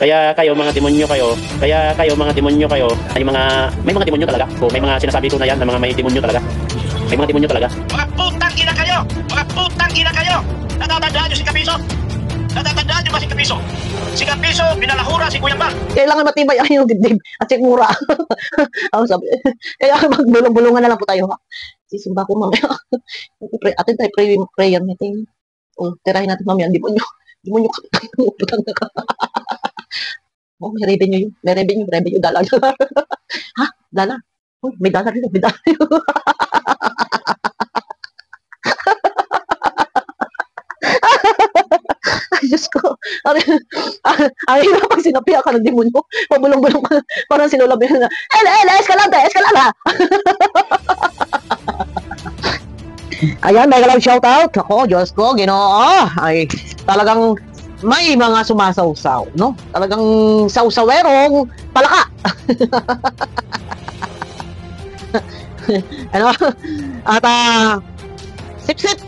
Kaya kayo mga demonyo kayo, may mga demonyo talaga. So may mga sinasabi ko na yan na mga may demonyo talaga. May mga demonyo talaga. Mga putang ina kayo! Mga putang ina kayo! Natatandaan nyo si Kapiso? Natatandaan nyo ba si Kapiso? Si Kapiso, binalahura si Kuya Bal. Kailangan matibay ang yung dibdib at sikmura. Sabi, kaya magbulong-bulungan na lang po tayo, ha? Sisimba ko mamaya. Atin tayo prayer meeting. Tirahin natin mamaya ang demonyo. Demonyo ka. May revenue yun. May revenue, dollar. Ha? Dollar? May dollar rin. May dollar rin. Ay, Diyos ko. Ang hirap pag sinapiya ka ng demonyo. Pabulong-bulong ka. Parang sinulab yun na, Escalante! Ayan, mega love shoutout. Ako, Diyos ko, Ginoo. Ay, talagang may mga sumasawsaw, no? Talagang sawsawerong palaka. Ano? At, sip-sip.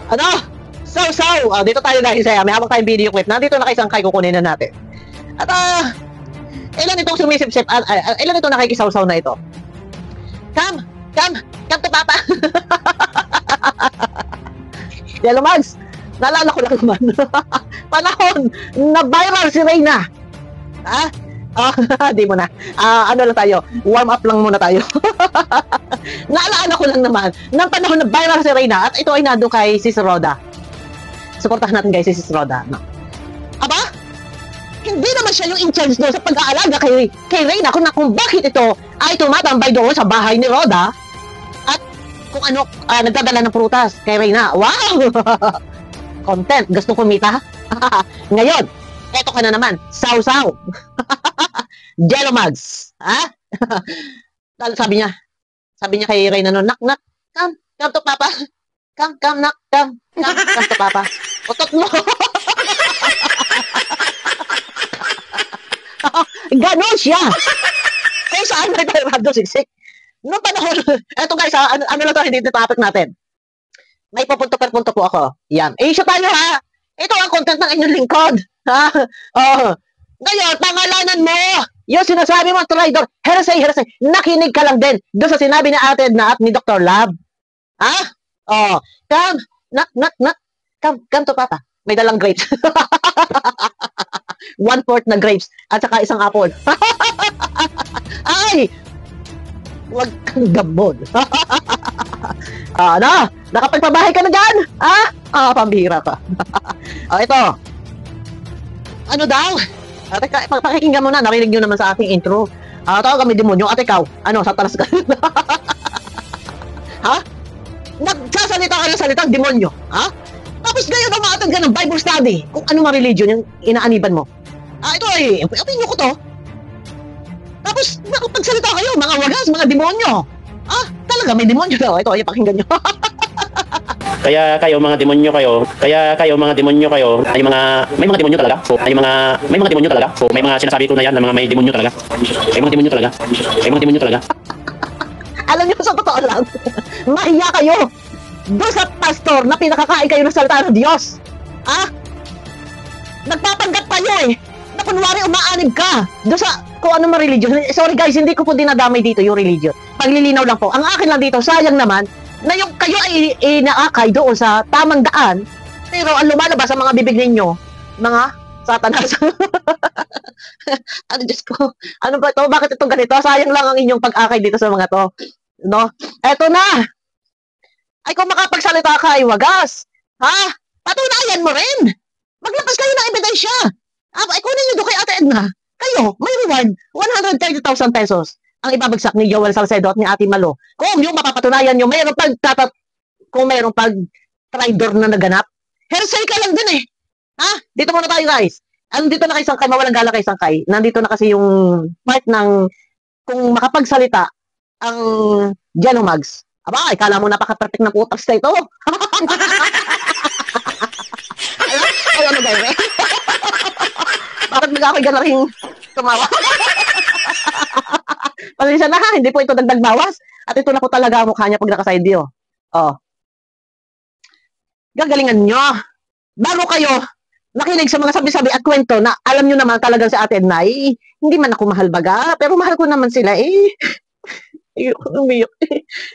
Ano? Saw. Dito tayo guys. May habang tayong video clip. Nandito na kayo isang kay kukunin na natin. At, ilan itong sumisip-sip? Ilan itong nakikisawsaw na ito? Come to Papa. Yellow Mags, naalala ko lang naman. Panahon na viral si Reyna. Ha? Di mo na. Ano lang tayo, warm up lang muna tayo. Naalala ko lang naman, ng panahon na viral si Reyna, at ito ay nandun kay Sis Roda. Supportahan natin guys si Sis Roda. No? Aba? Hindi naman siya yung in-charge doon sa pag-aalaga kay Reyna kung bakit ito ay tumatambay doon sa bahay ni Roda at kung ano, nagdadala ng prutas kay Reyna. Wow! Content. Gusto kumita? Ngayon, eto ka na naman. Saw. Jello Mags. Ha? Sabi niya kay Reyna no, knock, come to Papa. Come to Papa. Utot mo. Ganon siya. Kung saan may Rado Siksik. Noong panahon, eto guys, ano lang to, hindi ito topic natin. May pupunto po ako. Yan. Issue tayo ha. Ito ang content ng inyong lingkod. Ha? Ngayon, pangalanan mo. Yung sinasabi mo, traitor. Heresy. Nakinig ka lang din. Doon sa sinabi ni Ate Edna at ni Dr. Lab. Ha? Come to Papa. May dalang grapes. 1/4 na grapes at saka isang apple. Ay! Huwag kang gamon. Ano? Nakapagpabahay ka na dyan? Pambihira ka. Ito. Ano daw? Ate, pakikinggan mo na. Narinig nyo naman sa aking intro. Tawag kami demonyo. Ate, ikaw. Ano? Satanas ka? Ha? Nagsasalita ka ng salitang demonyo. Ha? Tapos ngayon umatag ka ng Bible study. Kung ano mga religion yung inaaniban mo. Ito ay, opinion ko to. Tapos, nakapagsalita kayo, mga wagas, mga demonyo. Talaga, may demonyo daw. Ito ay, pakinggan nyo. Kaya kayo mga demonyo kayo, ay may mga demonyo talaga. So may mga demonyo talaga. So may mga sinasabi ko na yan na mga may demonyo talaga. May mga demonyo talaga. Alam nyo, sa totoo lang, mahiya kayo doon sa pastor na pinakakain kayo ng salita ng Diyos. Nagpapanggap kayo na kunwari umaanib ka doon sa kung ano man religion. Sorry guys, hindi ko po dinadamay dito yung religion. Paglilinaw lang po. Ang akin lang dito, sayang naman na yung kayo ay inaakay doon sa tamang daan, pero ang lumalabas sa mga bibig ninyo, mga satanas. Ano, Diyos ko, ano ba ito? Bakit ito ganito? Sayang lang ang inyong pag-akay dito sa mga to. No? Eto na! Ay, kung makapagsalita ka, ay wagas. Ha? Patunayan mo rin! Maglabas kayo ng ebidensya! Ay, kunin nyo doon kay Ate Edna. Kayo, may reward, 130,000 pesos ang ibabagsak ni Joel Salcedo at ni Ate Malo. Kung yung mapapatunayan nyo, mayroong pag-traitor na naganap, heresy ka lang din Dito muna tayo guys. Nandito na kay Sangkay, mawalang gala kay Sangkay. Nandito na kasi yung part ng kung makapagsalita ang Jello Mags. Aba, kala mo napaka-perfect ng putas na ito. Ano ba yun? Bakit ako'y ganaring tumawa? Pasensya na hindi po ito dagdag bawas. At ito na po talaga ang mukha niya pag naka-side view. Gagalingan nyo. bago kayo nakinig sa mga sabi-sabi at kwento na alam nyo naman talagang sa atin na hindi man ako mahal baga, pero mahal ko naman sila eh. Umiyak.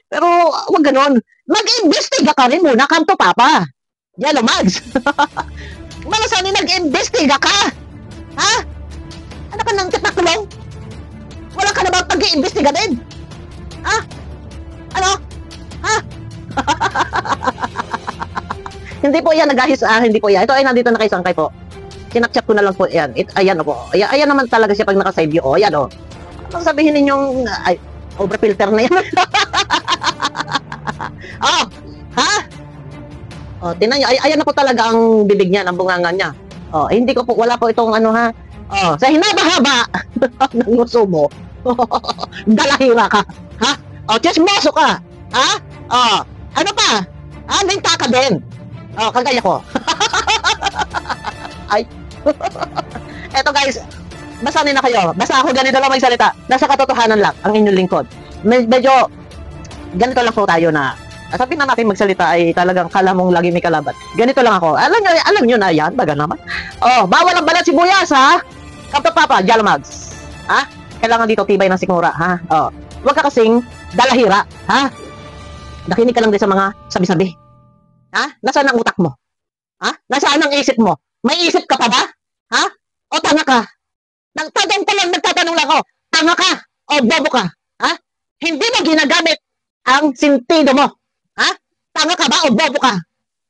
Pero wag ganon. Mag-imbestiga ka rin muna, kanto papa. Yellow Mags. Malasani nag-imbestiga ka? Ha? Ano ka nang titakulong? Wala ka na ba pag-iimbestiga din? Ha? Ano? Ha? Hindi po yan naghahis, hindi po yan. Ito ay nandito na kay Sangkay po. Sinapchat ko na lang po yan. Ayan po. Ayan naman talaga siya pag naka-side view. O, ayan o. Anong sabihin ninyong, overfilter na yan. Oh, ha? Oh, tinan niyo. Ayan na po talaga ang bibig niya, ang bunganga niya. Oh, hindi ko po, wala po itong ano ha. Oh, sa hinaba-haba ng nguso mo. Dalahira ka. Ha? Oh, chismoso ka. Ha? Oh, ano pa? Linta ka din. Oh, kagaya ko. Ay. Eto guys, basahin na kayo. Basta ako ganito lang magsalita. Nasa katotohanan lang ang inyong lingkod. Medyo ganito lang po tayo na sabi na natin magsalita ay talagang kala mong lagi may kalaban. Ganito lang ako. Alam nyo na yan. Baga naman. Oh, bawal ang balat sibuyas ha. Kapapapa, Yellow Mags. Ha? Kailangan dito tibay ng sikmura ha. Oh, huwag ka kasing dalahira ha. Nakinig ka lang din sa mga sabi-sabi. Ha? Nasaan ang utak mo? Ha? Nasaan ang isip mo? May isip ka pa ba? Ha? O tanga ka? Nagtatanong lang ako. Tanga ka? O bobo ka? Ha? Hindi mo ginagamit ang sentido mo. Ha? Tanga ka ba o bobo ka?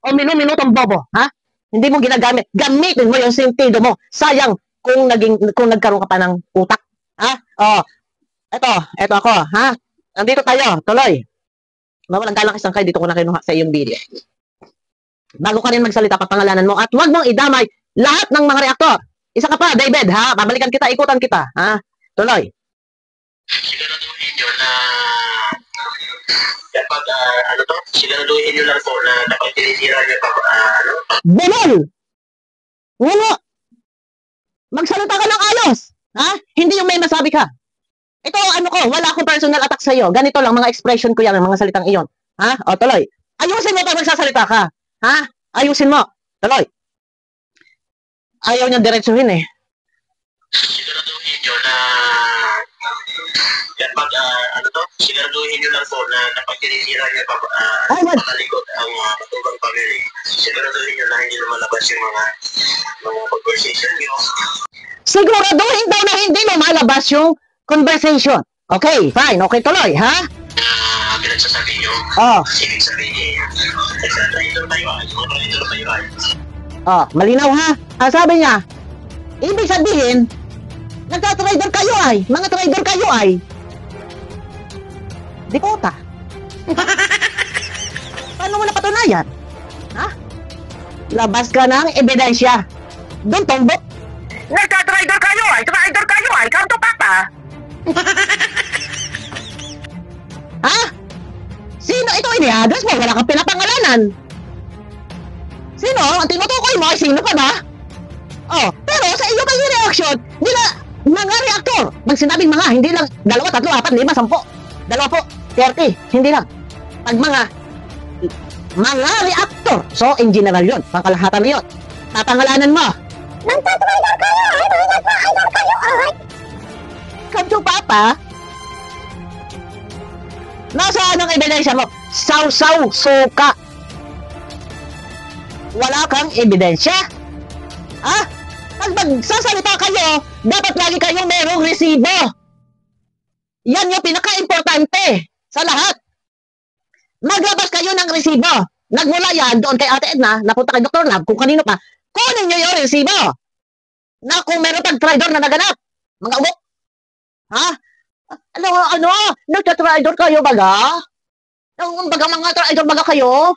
O minu-minutong bobo? Ha? Hindi mo ginagamit. Gamitin mo yung sentido mo. Sayang kung nagkaroon ka pa ng utak. Ha? O, eto ako. Ha? Nandito tayo. Tuloy. Mawalang galang isang kayo dito ko na kinuha sa iyong video. Bago ka rin magsalita, papangalanan mo at huwag mong idamay lahat ng mga reaktor. Isa ka pa, David, ha? Babalikan kita, ikutan kita, ha? Tuloy. Siguraduhin nyo na kapag, siguraduhin nyo lang po na kapag tinisira nyo Bunol! Wala! Magsalita ka ng ayos! Ha? Hindi yung may masabi ka. Ito, wala akong personal attack sa'yo. Ganito lang, mga expression ko yan, mga salitang iyon. Ha? O, tuloy. Ayusin mo pag magsasalita ka. Ha? Ayusin mo. Tuloy. Ayaw niya diretsuhin eh. siguraduhin nyo na kapag, siguraduhin nyo lang po na kapag tinisira nyo pakalikot ang matubang family, siguraduhin nyo na hindi lumalabas yung mga conversation nyo. Siguraduhin daw na hindi lumalabas yung conversation. Okay, fine. Okay, tuloy, ha? Pinagsasabi nyo, ibig sabihin, traitor tayo ay. Oh, malinaw ha? Sabi niya, ibig sabihin, nagtatrader kayo ay, mga trader kayo ay, dikota. Paano mo napatunayan? Ha? Labas ka ng ebidensya. Doon tombok. Nagtatrader kayo ay, kanto papa. Ha? Sino ito iniadas mo? Wala kang pinapangalanan. Sino? Ang tinutukoy mo ay sino ka ba? Oh, pero sa iyo kayo reaction, nila mga reaktor. Pag sinabing mga, hindi lang 2, 3, 4, 5, 10. 2 po, 30, hindi lang. Pag mga reaktor. So, in general yun. Pangkalahatan yun. Tatangalanan mo. Nagtatrader kayo ay, nagtatrader kayo ay. Kanto papa, nasaan ang ebidensya mo? Saw-saw, suka. Wala kang ebidensya? Ha? Pag magsasalita kayo, dapat lagi kayong merong resibo. Yan yung pinaka-importante sa lahat. Maglabas kayo ng resibo. Nagmula yan doon kay Ate Edna, napunta kay Dr. Lab, kung kanino pa, kunin nyo yung resibo. Na kung meron pang trader na naganap. Mga ubok. Ha? Nagtatrader kayo baga? Baga mga trader baga kayo?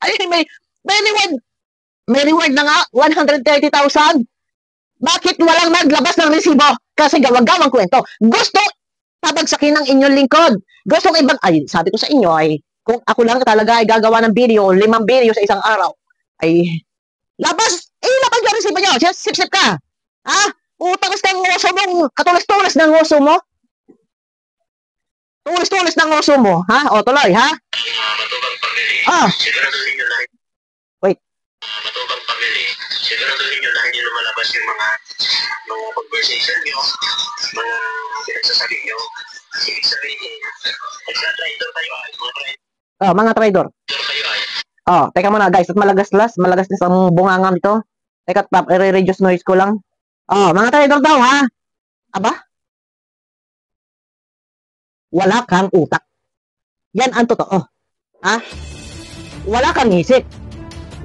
Ay, may reward na nga, 130,000. Bakit walang naglabas ng resibo? Kasi gawang-gawang kwento. Gusto tabagsakin ng inyong lingkod. Gusto sabi ko sa inyo ay, kung ako lang talaga ay gagawa ng video, 5 video sa isang araw, ay, labas yung resibo nyo. Sip-sip ka. Ha? Utangis ka ng nguso mo, katulas-tulas ng nguso mo. Tulis-tulis ng uso mo, ha? O, tuloy, ha? Matubang family, Ah. siguraduhin nyo na Wait. matubang family, siguraduhin nyo na hindi lumalabas yung mga conversation nyo, mga pinagsasabi nyo. Ibig sabihin, nagsa-traitor kayo ay, Mga traidor. kayo ay. Teka muna guys, at malagaslas ang bunganga nito. Teka, i-reduce noise ko lang. Mga traidor daw, ha? Aba? Wala kang utak. Yan ang totoo. Ha? Wala kang isip.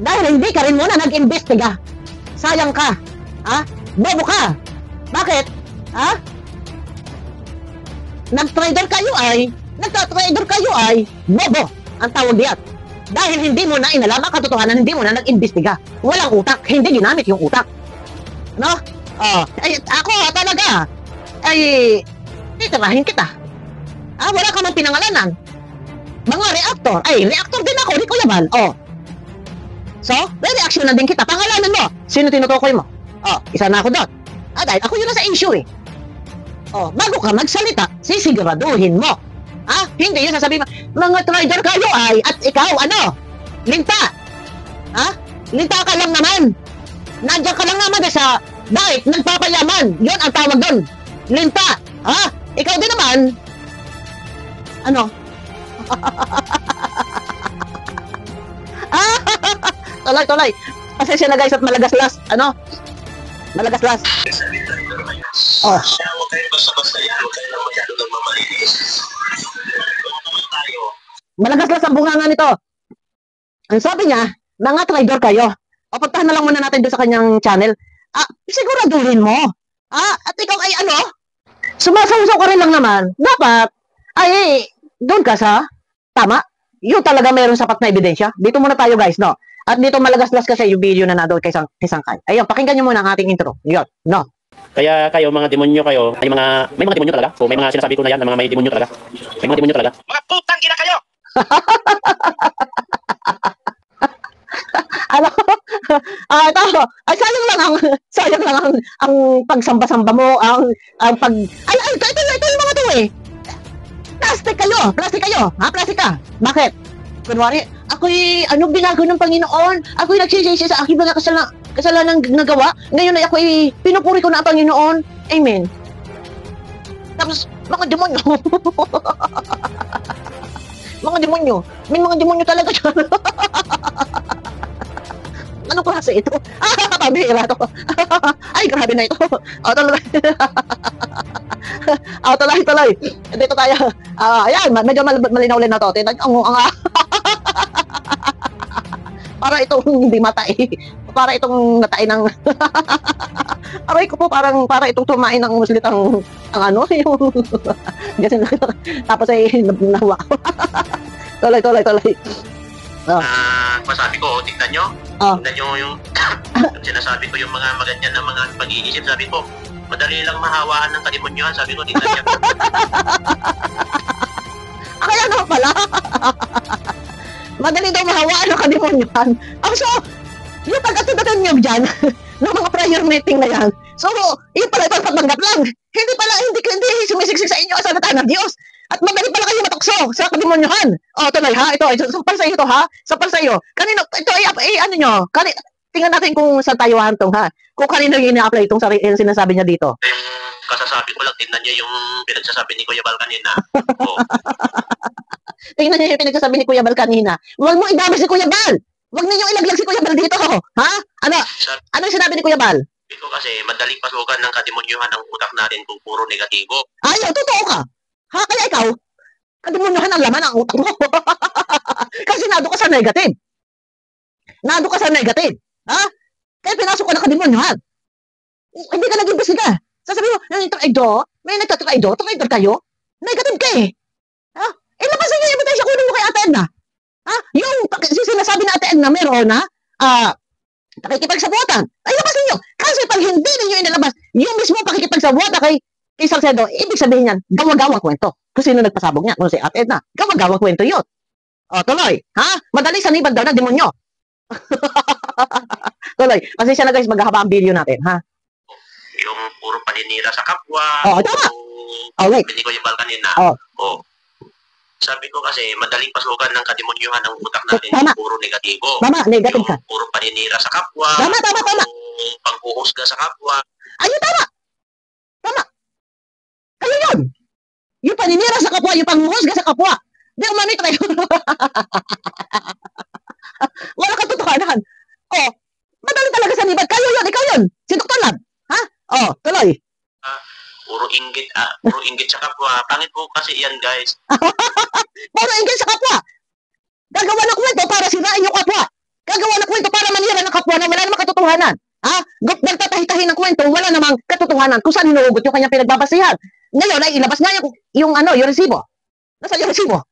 Dahil hindi ka rin muna nag-imbestiga. Sayang ka. Ha? Bobo ka. Bakit? Ha? Nagtrader kayo ay bobo ang tawag diyan. Dahil hindi mo na inalam ang katotohanan, hindi mo na nag-imbestiga. Walang utak, hindi ginamit yung utak. Ano? Ako talaga, titirahin kita. Wala ka mang pinangalanan. Mga reactor din ako, di Kuya Bal. So, may reaction na din kita. Pangalanan mo. Sino tinutukoy mo? Isa na ako doon. Dahil ako yun na sa issue eh. Bago ka magsalita, sisiguraduhin mo. Hindi yun sasabihin mo, mga trader kayo ay, at ikaw, linta. Linta ka lang naman. Nandiyan ka lang naman sa diet, nagpapayaman. Yun ang tawag doon. Linta. Ikaw din naman. Tuloy. Pasensya na guys at malagaslas. Malagaslas. Sabi traitor kayo. Oh. Kaya huwag kayo basta-basta yan, huwag kayo lang masyado ng mamalinis. Kung naman tayo, Malagaslas ang bunganga nito. Ang sabi niya, mga trader kayo. Puntahan na lang muna natin doon sa kanyang channel. Siguraduhin mo. At ikaw ay sumasawsaw ka rin lang naman. Dapat, doon ka sa tama. Yun talaga mayroong sapat na ebidensya. Dito muna tayo guys, no? At dito malagaslas kasi yung video na nadoon kay Sangkay. Ayun, pakinggan nyo muna ang ating intro. Yun, no? Kaya kayo, mga demonyo kayo, may mga demonyo talaga. So, may mga sinasabi ko na yan, na mga may demonyo talaga. May mga demonyo talaga. mga putang ina kayo! Ito, sayang lang ang pagsamba-samba mo, ang ito yung mga to eh. Plastic kayo. Plastic ka. Bakit? Kunwari, ako'y binago ng Panginoon, ako'y nagsisisi sa aking mga kasalanan nagawa, ngayon ay ako'y pinupuri ko na ang Panginoon. Amen. Tapos, mga demonyo. Mga demonyo. May mga demonyo talaga dyan. Anong klase ito? Pabihira to. Ay, grabe na ito. Tuloy. Dito tayo. Ayan, medyo malinaw-linaw na to. Para itong hindi matay. Para itong natay ng... Aray ko po, para itong tumain ng muslit ang yung... Tapos ay nawa. Tuloy. Masabi ko, tignan nyo. Tignan nyo yung sinasabi ko yung mga maganyan na mga pag-iisip. Sabi ko, madali lang mahawaan ng kadimonyohan. Sabi ko, tignan nyo. Kaya naman pala. Madali daw mahawaan ng kadimonyohan. So, yung pag-atudatan nyo dyan, ng mga prayer meeting na yan, so, yun pala ito patanggap lang. Hindi sumisiksik sa inyo ang salita ng Diyos. At madali pala kayo matukso sa kadimonyohan. Tuloy ha, ito, sampal sa iyo to ha, sampal sa iyo. Kanino, ito tingnan natin kung saan tayo hantong ha. Kung kanino yung ina-apply itong sinasabi niya dito. Yung kasasabi ko lang, tignan nyo yung pinagsasabi ni Kuya Bal kanina. Tingnan niyo yung pinagsasabi ni Kuya Bal kanina. Huwag mo idama si Kuya Bal. Huwag ninyo ilaglag si Kuya Bal dito. Ha? Ano yung sinabi ni Kuya Bal? Ito kasi madaling pasukan ng kadimonyohan ang utak natin kung puro negatibo. Ayaw, totoo ka. Kaya ikaw, kadimonyohan ang laman ang utak mo. Kasi nado ka sa negative. Kaya pinasok ka ng kadimonyohan. Hindi ka nag-imbestiga. Sasabihin mo, may nagtatraido kayo? Negative ka eh. Labasan niyo yung ebidensya, kunin mo kay Ate Edna. Yung sinasabi na Ate Edna, meron na, pakikipagsabuatan. Labasan niyo. Kasi pag hindi ninyo inilabas, yung mismo pakikipagsabuatan kay Salcedo, ibig sabihin yan, gawa-gawang kwento. Kung sino nagpasabog niya, kung si Ate Edna, gawa-gawang kwento yun. Tuloy. Madali sanibad daw na demonyo. Tuloy. Pasensya na guys, maghahaba ang video natin, ha? Yung puro paninira sa kapwa. Tama. Hindi ko yung Bal kanina. Sabi ko kasi, madaling pasukan ng kademonyuhan ng utak natin. Tama. Puro negatibo. Tama, negative ka. Yung puro paninira sa kapwa. Tama. Puro panghuhusga sa kapwa. Ayun, tama. Kayo yun. Yung paninira sa kapwa, yung panghuhusga sa kapwa. Di umano tayo. Wala kang totohanan. Oh, madali talaga sa libad. Kayo yun, ikaw yun. Si Dr. Lab. Ha? Oh, tuloy. Puro inggit sa kapwa. Pangit po kasi yan, guys. Puro inggit sa kapwa. Gagawa ng kwento para sirain yung kapwa. Gagawa ng kwento para manira ng kapwa na wala namang katotohanan. Ha? Nagtatahi-tahi ng kwento, wala namang katotohanan kung saan hinuhugot yung kanyang pinagbabasihan. Ngayon ay ilabas nga yung resibo. Nasaan yung resibo?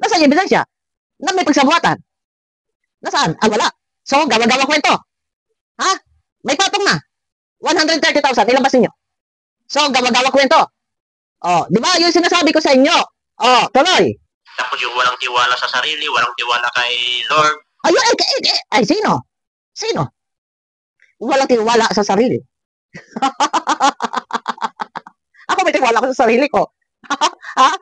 Nasaan yung ebidensya? Na may pagsabuatan. Nasaan? Wala. So, gawa-gawa kwento. Ha? May patong na. 130,000, ilabas ninyo. So, gawa-gawa kwento. Oh, di ba? Yung sinasabi ko sa inyo. Oh, tuloy. Tapos yung walang tiwala sa sarili, walang tiwala kay Lord. Ayun, ay, sino? Sino? Walang tiwala sa sarili. Ako may tiwala ko sa sarili ko. Ha?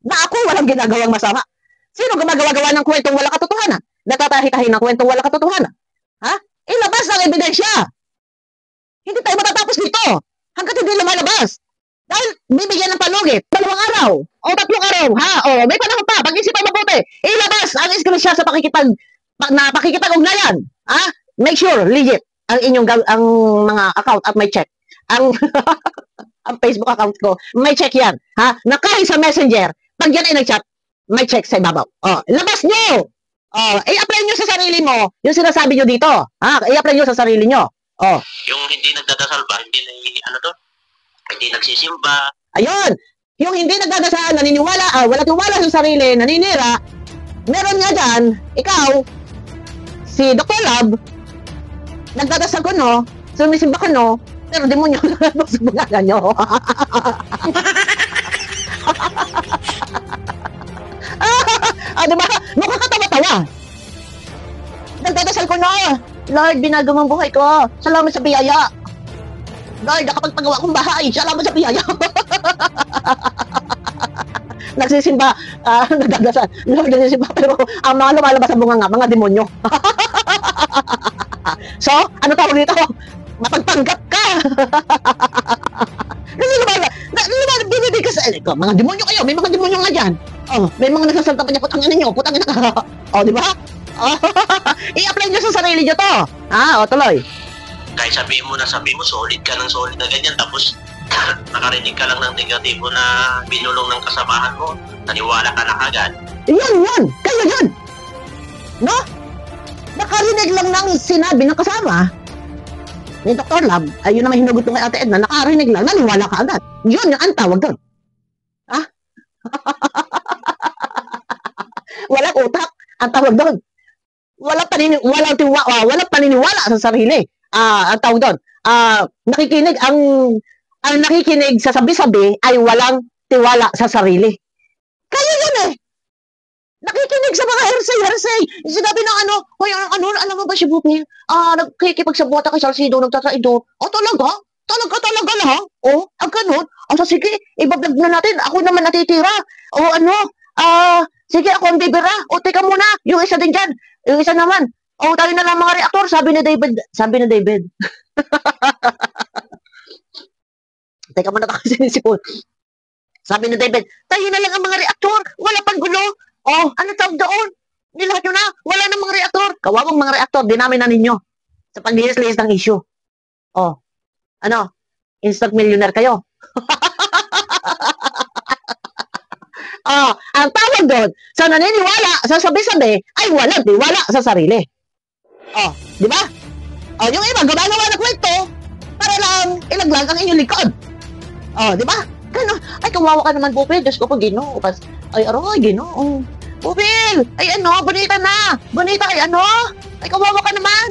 Na ako walang ginagawang masama. Sino gumagawa-gawa ng kwentong wala katotohanan? Natatahi-tahi ng kwentong wala katotohanan? Ha? Ilabas ang ebidensya. Hindi tayo matatapos dito hanggat hindi lumalabas. Dahil bibigyan ng palugit, 2 araw o 3 araw, ha? O may panahon pa, pag-isipan mabuti. Ilabas ang screenshot sa pakikipag-ugnayan. Ha? Make sure, legit, ang inyong ang mga account at may check. Ang ang Facebook account ko, may check yan. Ha? Na kahit sa Messenger, pag yan ay nag-chat, may check sa ibabaw. O, labas nyo! O, i-apply nyo sa sarili mo yung sinasabi nyo dito. Ha? I-apply nyo sa sarili nyo. O, Yung hindi nagdadasal ba, hindi nagsisimba. ayun! Yung hindi nagdadasal, naniniwala, wala tiwala sa sarili, naninira, meron nga dyan, ikaw, si Dr. Lab, nagdadasal ko, no? Sumisimba ko, no? Pero demonyo na sa pangalan nyo. Diba? Nakakatawa-tawa. Nagdadasal ko, no? Lord, binago mong buhay ko. Salamat sa biyaya. Lord, nakapagpagawa kong bahay. Salamat sa biyaya. Nagsisimba, nagdadasal. Lord, nagsisimba. Pero ang mga lumalabas sa bunga nga, mga demonyo. So, ano tawag dito? Mapagpanggap ka. Binibig ka sa mga demonyo kayo. May mga demonyo nga dyan. Oh, may mga nagsasalta pa niya, putangin ninyo, putangin na ka. Oh, di ba? Oh, i-apply nyo sa sarili nyo to. O, tuloy. Kahit sabihin mo, solid ka ng solid na ganyan, tapos nakarinig ka lang ng negatibo na binulong ng kasamahan mo, naniwala ka na agad. Yun. Kayo yun. No? Nakarinig lang ng sinabi ng kasama ni Dr. Lab, ayun naman hinugot ko kay Ate Edna, nakarinig lang, naniwala ka agad. Yun yung ang tawag doon. Ha? Walang utak, ang tawag doon. Walang paniniwala sa sarili. Ang tawag doon. Nakikinig, ang nakikinig sa sabi-sabi ay walang tiwala sa sarili. Kaya yun eh. Nakikinig sa mga hearsay. Sinabi ng hoy, alam mo ba si Bukni? Nagkikipagsabuata kay Salcido, nagtatraidor. Talaga? Talaga lang? Ang ganun? Sige, ibablog na natin. Ako naman natitira. Sige, ako ang bibira. Teka muna. Yung isa din dyan. Yung isa naman. Tayo na lang mga reaktor. Sabi ni David. Teka muna tayo sinisipon. Sabi ni David, tayo na lang ang mga reaktor. Wala pang gulo. Ano tawag doon? Nilahat nyo na. Wala na mga reaktor. Kawawang mga reaktor. Dinamin na ninyo. Sa paglihis-lihis ng issue. Instant millionaire kayo. Ang tawag doon, sa naniniwala, sa sabi-sabi, ay walang tiwala sa sarili. Di ba? Yung iba, gumagawa ng kwento, para lang ilaglag ang inyong likod. Di ba? Gano'n. Ay, kawawa ka naman, Bupil. Diyos ko, pag Ginoo. Ay, aroy, Ginoo. Bupil! Ay, bonita na. Bonita, ay, Ay, kawawa ka naman.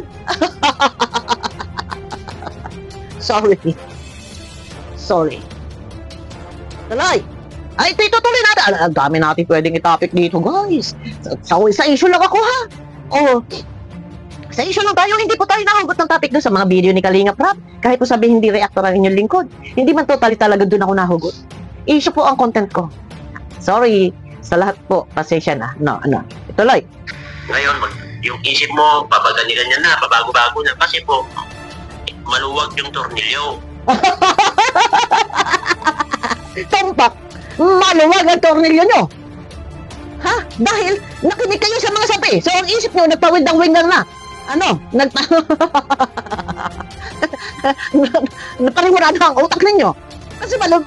Sorry. Tuloy. Ay, tutuloy natin. Ang dami natin pwedeng i-topic dito, guys. Sa issue lang ako, ha? Sa issue lang tayo, hindi po tayo nahugot ng topic doon sa mga video ni Kalinga Prab. Kahit po sabihin hindi reactor ang inyong lingkod. Hindi man totally talaga doon ako nahugot. Issue po ang content ko. Sorry sa lahat po. Pasensya na. No, ano. Ituloy. Ngayon, yung isip mo, pabaganigan na, pabago-bago na. Kasi po, maluwag yung tornilyo. Tumpak. Maluwag ang tornilyo nyo. Ha? Dahil nakinig kayo sa mga sabi. So, ang isip nyo, nagpawindang-windang na. Ano? Napariwara na ang utak ninyo. Kasi maluwag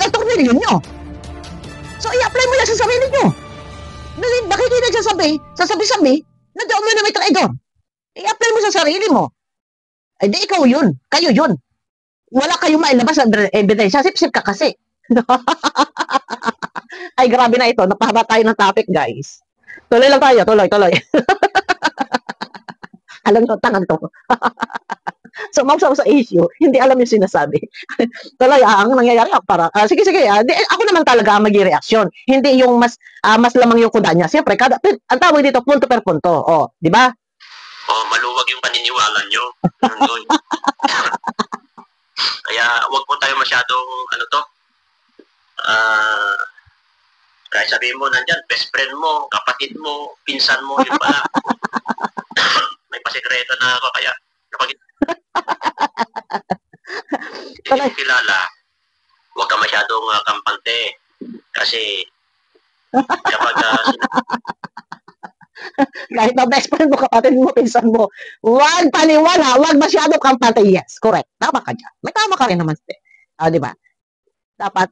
ang tornilyo nyo. So, i-apply mo yan sa sarili nyo. Dahil nakikinig sa sabi, na daw mo na may traidor. I-apply mo sa sarili mo. Ay, di ikaw yun. Kayo yun. Wala kayong mailabas na ebidensya. Sip-sip ka kasi. Ay, grabe na ito. Napahaba tayo ng topic, guys. Tuloy lang tayo. Tuloy. Alam nyo, tangan to. So, mausaw sa issue, hindi alam yung sinasabi. Tuloy, ang nangyayari para, sige, ako naman talaga ang mag-reaction. Hindi yung mas lamang yung kuda niya. Siyempre, ang tawag dito, punto per punto. O, di ba? Maluwag yung paniniwala nyo. Kaya, wag po tayo masyadong, kahit sabihin mo, nandyan, best friend mo, kapatid mo, pinsan mo, yun pala. May pasikreto na ako, kaya kapag hindi mo kilala, huwag ka masyadong kampante. Kasi kapag kahit na best friend mo, kapatid mo, pinsan mo, huwag paniwala, huwag masyadong kampante. Yes, correct. Tama ka dyan. May tama ka rin naman. Di ba? Dapat,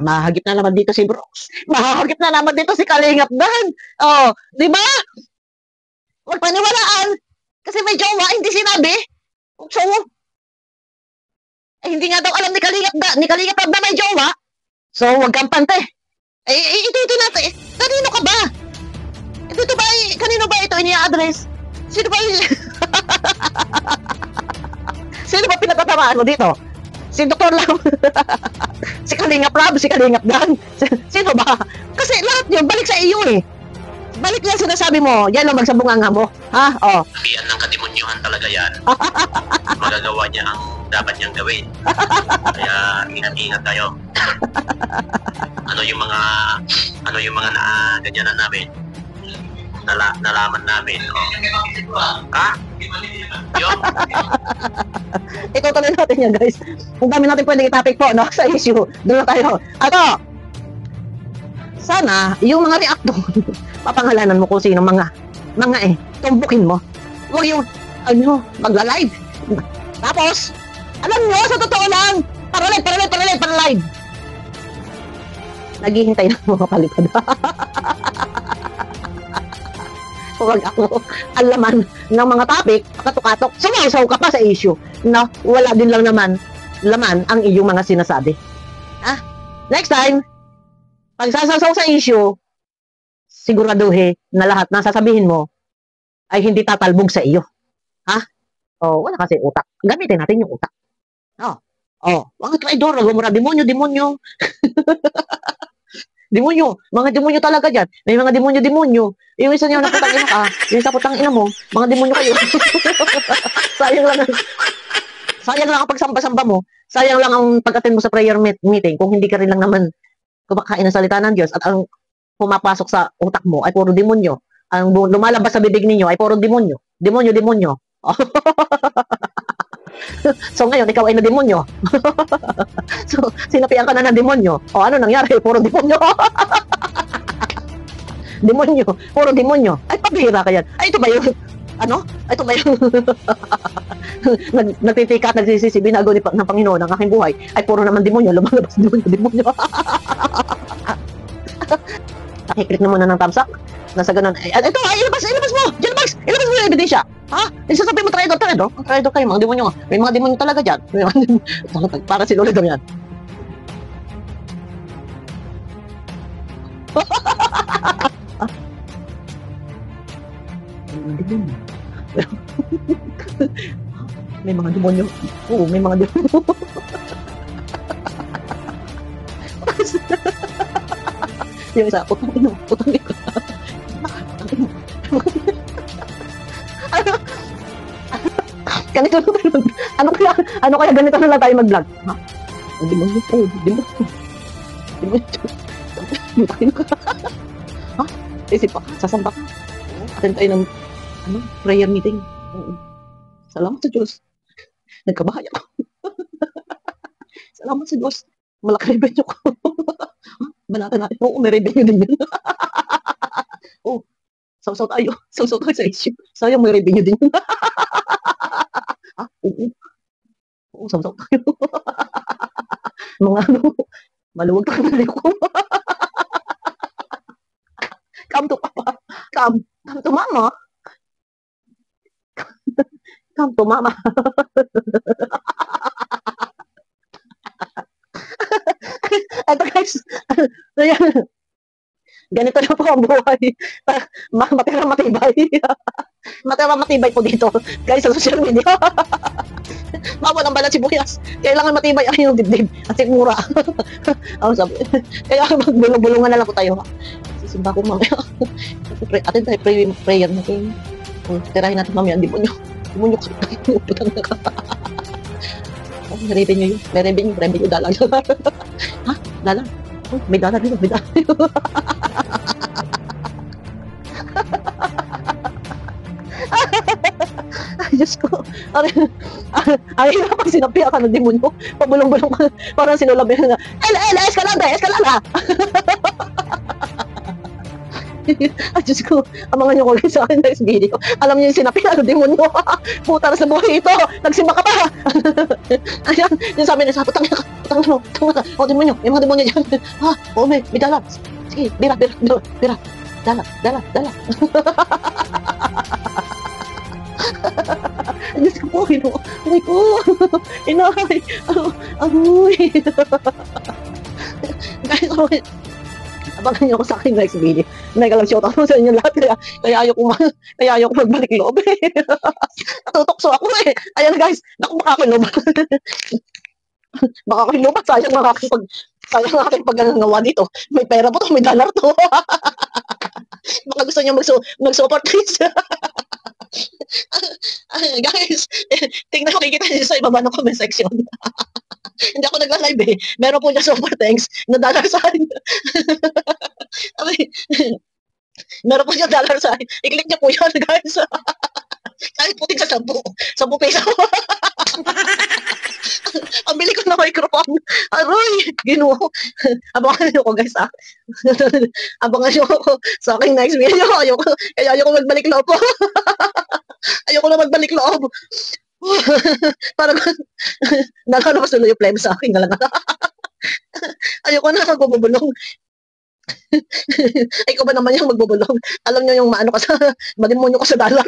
mahagip na naman dito si Brooks. Mahagip na naman dito si Kalingap Dan. Di ba? Huwag paniwalaan. Kasi may jowa, hindi sinabi. So, hindi nga daw alam ni Kalingap Dan na may jowa. So, huwag kampante. Ito natin. Kanino ka ba? Kanino ba ito ini-address? Sino ba Sino ba pinatatamaan mo dito? Si Dr. Lam? Si Kalingap Rab? Si Kalingap Dan? Sino ba? Kasi lahat yun, balik sa iyo eh. Balik yan sinasabi mo, yan lang magsabunganga mo. Ha? sabihan ng kadimonyohan talaga yan. Magagawa niya ang dapat niyang gawin. Kaya ingat-ingat tayo. Ano yung mga ganyanan namin? Nalaman namin. Ha? Yun? Itutuloy natin yan, guys. Ang dami natin pwedeng i-topic po, no? Sa issue. Doon na tayo. Sana, yung mga reactor, papangalanan mo kung sino mga tumbukin mo. Huwag yung, magla-live. Tapos, alam nyo, sa totoo lang, para live. Naghihintay na mga palipad. Huwag ako alaman ng mga topic, katok-katok, sumasaw ka pa sa issue na wala din lang naman laman ang iyong mga sinasabi. Next time, pag sasasaw sa issue, siguraduhin na lahat ng sasabihin mo ay hindi tatalbog sa iyo. Wala kasi utak. Gamitin natin yung utak. Mga traidor, gumura, demonyo. Demonyo, mga demonyo talaga dyan. May mga demonyo. Yung isa niyo naputang ina ka, yung sa putang ina mo, mga demonyo kayo. Sayang lang ang pagsamba-samba mo. Sayang lang ang pag-attend mo sa prayer meeting kung hindi ka rin lang naman kumakain ng salita ng Diyos at ang pumapasok sa utak mo ay puro demonyo. Ang lumalabas sa bibig ninyo ay puro demonyo. Demonyo. So ngayon, ikaw ay na-demonyo. So, sinapian ka na ng demonyo. Ano nangyari? Puro demonyo. Puro demonyo. Ay, pabihira ka yan. Ay, ito ba yung, ito ba yung, nagtitika at nagsisisi, binago ng Panginoon ang aking buhay. Ay, puro naman demonyo. Lumalabas demonyo. Pakiklik na muna ng thumbs up. Nasa ganun. Ito, ilabas mo! Ilabas mo yung ebidensya! Isasabi mo traidor. Ang traidor kayo, mga demonyo. May mga demonyo talaga dyan. Para si Lolo yan. May mga demonyo. Oo, may mga demonyo. Yung isa, putang ino. Ganito ano kaya ganito na lang tayo mag-vlog? Demonyo. Mutakin ka. Ha? Isip pa, sasamba ka. Attend tayo ng prayer meeting. Salamat sa Diyos. Nagkabahay ako. Salamat sa Diyos. Malaki revenue ko. Banata natin. Oo, may revenue din yun. Oo. Sausaw tayo. Sausaw tayo sa issue. Sayang may revenue din yun. Ha? Oo. Oo, sausaw tayo. Mga maluwag tayo na ko. Come to papa. Come to mama. Come to mama. Ito guys, ayan. Ganito na po ang buhay. Matira matibay. Matira matibay po dito. Guys, sa social media. Bawal ang balat sibuyas. Kailangan matibay ang iyong dibdib. At sigmura. Kaya magbulong-bulungan na lang po tayo. Sisimba ko mamaya. Atin tayo prayer natin. Tirahin natin mamaya ang demonyo. Demonyo kasi tayo. May revenue yun. May revenue dalang. Ha? Dalang? May dalang dito. May dalang dito. Ay, Diyos ko. Ay, pag sinapiya ka ng demonyo, pabulong-bulong ka, parang sinulabi na, eskalada! Ay, Diyos ko, abangan niyo ko guys sa akin next video. Alam niyo yung sinapiya ng demonyo. Puta na sa buhay ito, nagsimba ka pa. Ayan, yung sabi niya, putang ka. O, demonyo, yung mga demonyo dyan. Ha, o, may dala. Sige, bira. Dala. Diyos ko po, inay ko. Inay. Amoy. Guys, abangan niyo ako sa aking next video. Mega lang shout out sa inyo lahat. Kaya ayoko magbalik loob. Natutokso ako eh. Ayan guys, naku baka ako lobat. Baka ako lobat. Sayang ang aking paggangawa dito. May pera po to, may dollar to. Baka gusto niyo mag-support guys. Guys, tingnan ko, kikita niyo sa ibaba ng comment section. Hindi ako nagla-live eh. Meron po niya super thanks na dollar sign. Meron po niya dollar sign. I-click niyo po yan guys. Kahit puting sa 10 peso. Ang bili ko na microphone. Aroy, ginuo. Abangan niyo ko guys ha. Abangan niyo ko sa aking next video. Ayoko magbalik loob po. Ayoko na magbalik loob. Parang nakalabas na yung flame sa akin. Ayoko na magbubulong. Ikaw ba naman yung magbubulong? Alam niyo yung maano ka sa madimonyo ko sa dollar.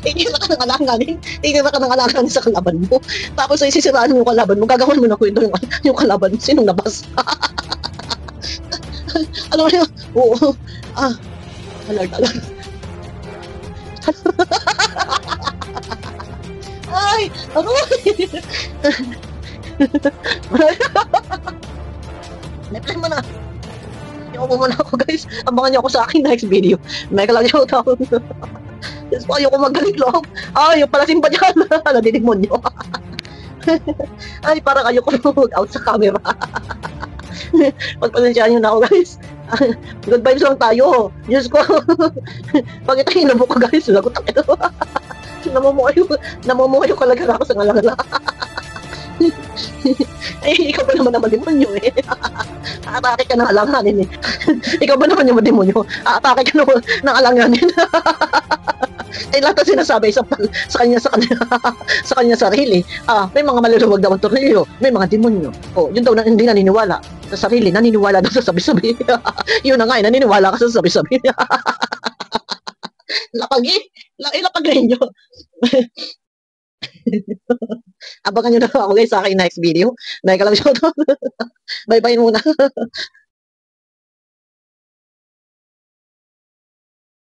Tingnan ka ng alanganin. Tingnan ka ng alanganin sa kalaban mo. Tapos ay sisiraan mo yung kalaban mo. Gagawin mo na kwento yung kalaban mo. Sinong nabas? Alam mo yun? Oo. Alar. Ay! Aroy! Neplay mo na. Ayoko muna ako guys. Abangan niyo ako sa aking next video. Mega lang shout out. Yes po, ayoko magbalik loob. Ay, yung pala simba dyan. Nadinig mo nyo. Ay, parang ayoko mag-out sa camera. Pagpasensyahan nyo na ako guys. Good vibes lang tayo. Diyos ko. Pag ito hinabo ko guys, lagot ang ito. Namumuhay ko talaga ako sa ngalangala. Ay, ikaw ba naman ang demonyo eh. Aatake ka ng alanganin eh. Ikaw ba naman yung demonyo? Aatake ka ng alanganin. Ay, lahat na sinasabi sa kanya sarili. May mga maluluwag daw ang tornilyo. May mga demonyo. Yun daw na hindi naniniwala sa sarili. Naniniwala daw sa sabi-sabi. Yun na nga, naniniwala ka sa sabi-sabi. Lapag ninyo. Abangan nyo na ako guys sa aking next video. Dahil ka lang shoutout. Bye-bye muna.